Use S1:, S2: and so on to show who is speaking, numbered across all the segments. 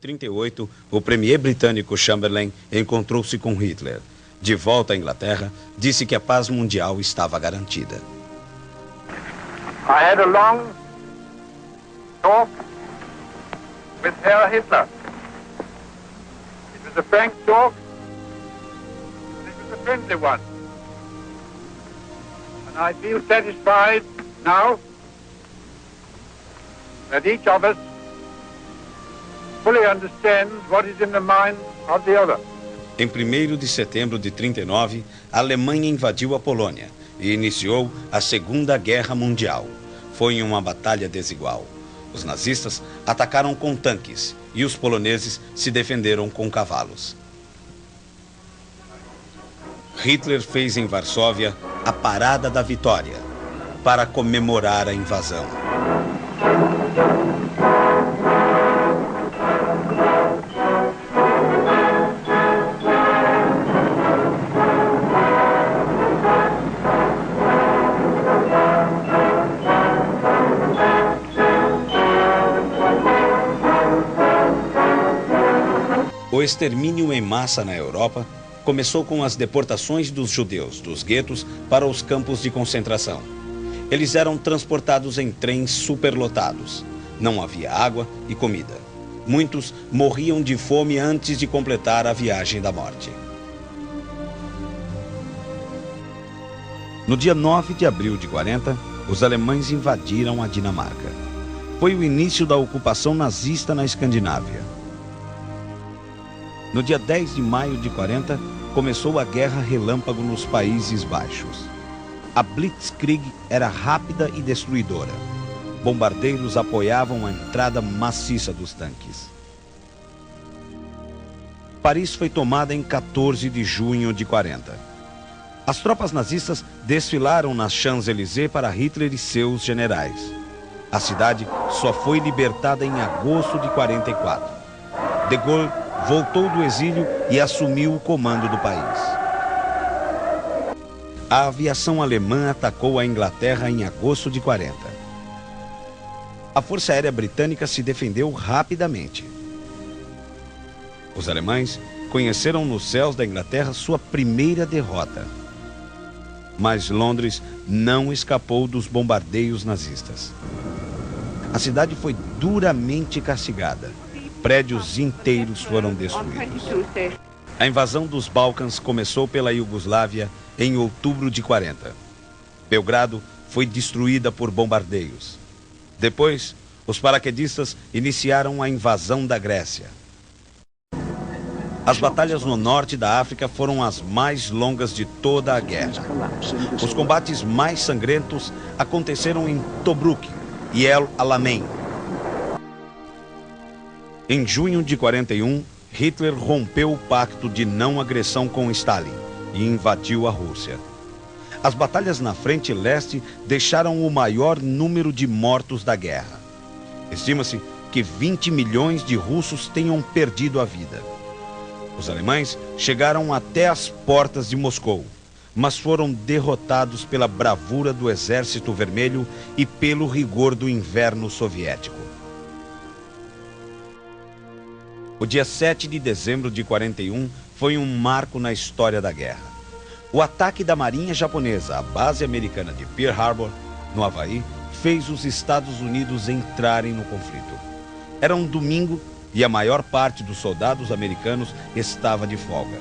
S1: 1938, o premier britânico Chamberlain encontrou-se com Hitler. De volta à Inglaterra, disse que a paz mundial estava garantida.
S2: I had a long talk with Herr Hitler. It was a frank talk, and it was a friendly one. And I feel satisfied now that each of us fully understands what is in the mind of the other.
S1: Em 1º de setembro de 1939, a Alemanha invadiu a Polônia e iniciou a Segunda Guerra Mundial. Foi em uma batalha desigual. Os nazistas atacaram com tanques e os poloneses se defenderam com cavalos. Hitler fez em Varsóvia a Parada da Vitória para comemorar a invasão. O extermínio em massa na Europa começou com as deportações dos judeus dos guetos para os campos de concentração. Eles eram transportados em trens superlotados. Não havia água e comida. Muitos morriam de fome antes de completar a viagem da morte. No dia 9 de abril de 40, os alemães invadiram a Dinamarca. Foi o início da ocupação nazista na Escandinávia. No dia 10 de maio de 40, começou a Guerra Relâmpago nos Países Baixos. A Blitzkrieg era rápida e destruidora. Bombardeiros apoiavam a entrada maciça dos tanques. Paris foi tomada em 14 de junho de 40. As tropas nazistas desfilaram nas Champs-Élysées para Hitler e seus generais. A cidade só foi libertada em agosto de 44. De Gaulle voltou do exílio e assumiu o comando do país. A aviação alemã atacou a Inglaterra em agosto de 40. A Força Aérea Britânica se defendeu rapidamente. Os alemães conheceram nos céus da Inglaterra sua primeira derrota. Mas Londres não escapou dos bombardeios nazistas. A cidade foi duramente castigada. Prédios inteiros foram destruídos. A invasão dos Balcãs começou pela Iugoslávia em outubro de 40. Belgrado foi destruída por bombardeios. Depois, os paraquedistas iniciaram a invasão da Grécia. As batalhas no norte da África foram as mais longas de toda a guerra. Os combates mais sangrentos aconteceram em Tobruk e El Alamein. Em junho de 41, Hitler rompeu o pacto de não agressão com Stalin e invadiu a Rússia. As batalhas na frente leste deixaram o maior número de mortos da guerra. Estima-se que 20 milhões de russos tenham perdido a vida. Os alemães chegaram até as portas de Moscou, mas foram derrotados pela bravura do Exército Vermelho e pelo rigor do inverno soviético. O dia 7 de dezembro de 41 foi um marco na história da guerra. O ataque da Marinha Japonesa à base americana de Pearl Harbor, no Havaí, fez os Estados Unidos entrarem no conflito. Era um domingo e a maior parte dos soldados americanos estava de folga.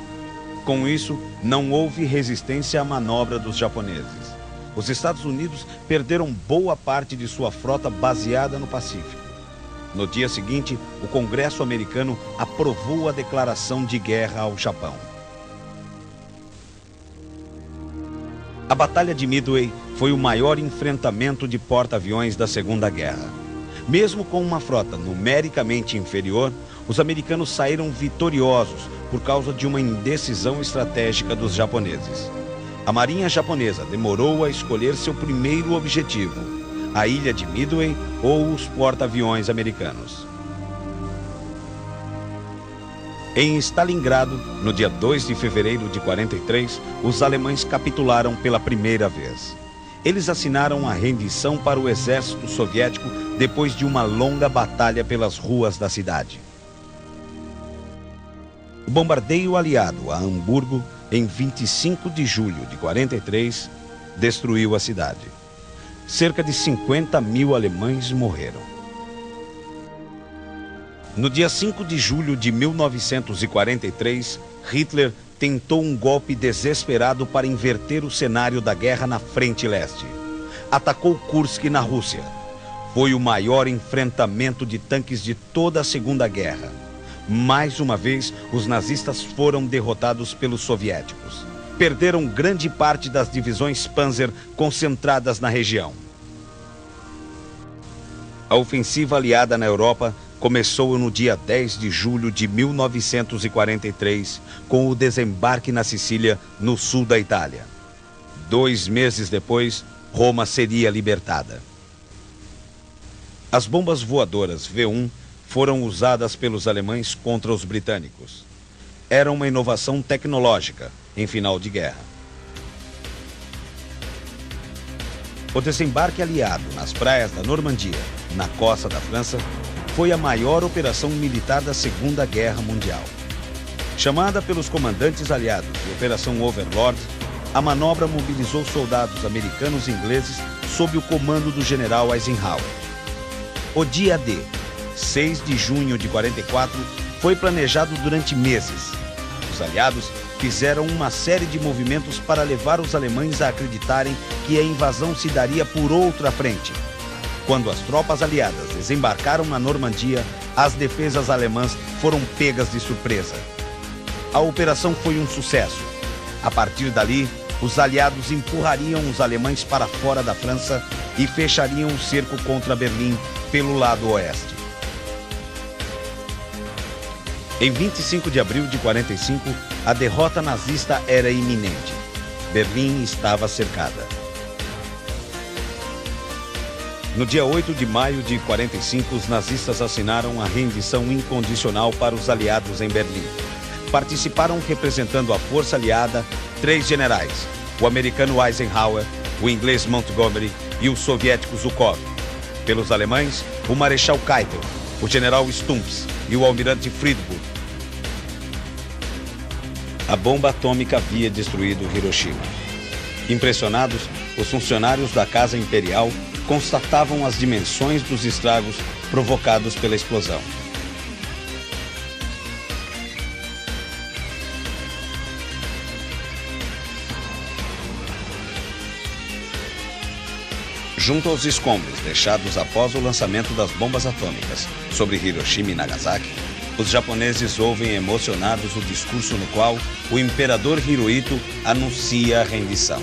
S1: Com isso, não houve resistência à manobra dos japoneses. Os Estados Unidos perderam boa parte de sua frota baseada no Pacífico. No dia seguinte, o Congresso americano aprovou a declaração de guerra ao Japão. A Batalha de Midway foi o maior enfrentamento de porta-aviões da Segunda Guerra. Mesmo com uma frota numericamente inferior, os americanos saíram vitoriosos por causa de uma indecisão estratégica dos japoneses. A Marinha Japonesa demorou a escolher seu primeiro objetivo: a ilha de Midway ou os porta-aviões americanos. Em Stalingrado, no dia 2 de fevereiro de 43, os alemães capitularam pela primeira vez. Eles assinaram a rendição para o exército soviético depois de uma longa batalha pelas ruas da cidade. O bombardeio aliado a Hamburgo, em 25 de julho de 43, destruiu a cidade. Cerca de 50.000 alemães morreram. No dia 5 de julho de 1943, Hitler tentou um golpe desesperado para inverter o cenário da guerra na frente leste. Atacou Kursk, na Rússia. Foi o maior enfrentamento de tanques de toda a Segunda Guerra. Mais uma vez, os nazistas foram derrotados pelos soviéticos. Perderam grande parte das divisões Panzer concentradas na região. A ofensiva aliada na Europa começou no dia 10 de julho de 1943, com o desembarque na Sicília, no sul da Itália. 2 meses depois, Roma seria libertada. As bombas voadoras V1 foram usadas pelos alemães contra os britânicos. Era uma inovação tecnológica em final de guerra. O desembarque aliado nas praias da Normandia, na costa da França, foi a maior operação militar da Segunda Guerra Mundial. Chamada pelos comandantes aliados de Operação Overlord, a manobra mobilizou soldados americanos e ingleses sob o comando do general Eisenhower. O dia D, 6 de junho de 44, foi planejado durante meses. Os aliados fizeram uma série de movimentos para levar os alemães a acreditarem que a invasão se daria por outra frente. Quando as tropas aliadas desembarcaram na Normandia, as defesas alemãs foram pegas de surpresa. A operação foi um sucesso. A partir dali, os aliados empurrariam os alemães para fora da França e fechariam o cerco contra Berlim pelo lado oeste. Em 25 de abril de 45, a derrota nazista era iminente. Berlim estava cercada. No dia 8 de maio de 45, os nazistas assinaram a rendição incondicional para os aliados em Berlim. Participaram, representando a força aliada, 3 generais: o americano Eisenhower, o inglês Montgomery e o soviético Zhukov. Pelos alemães, o marechal Keitel, o general Stumpf e o almirante Friedburg. A bomba atômica havia destruído Hiroshima. Impressionados, os funcionários da Casa Imperial constatavam as dimensões dos estragos provocados pela explosão. Junto aos escombros deixados após o lançamento das bombas atômicas sobre Hiroshima e Nagasaki, os japoneses ouvem emocionados o discurso no qual o imperador Hirohito anuncia a rendição.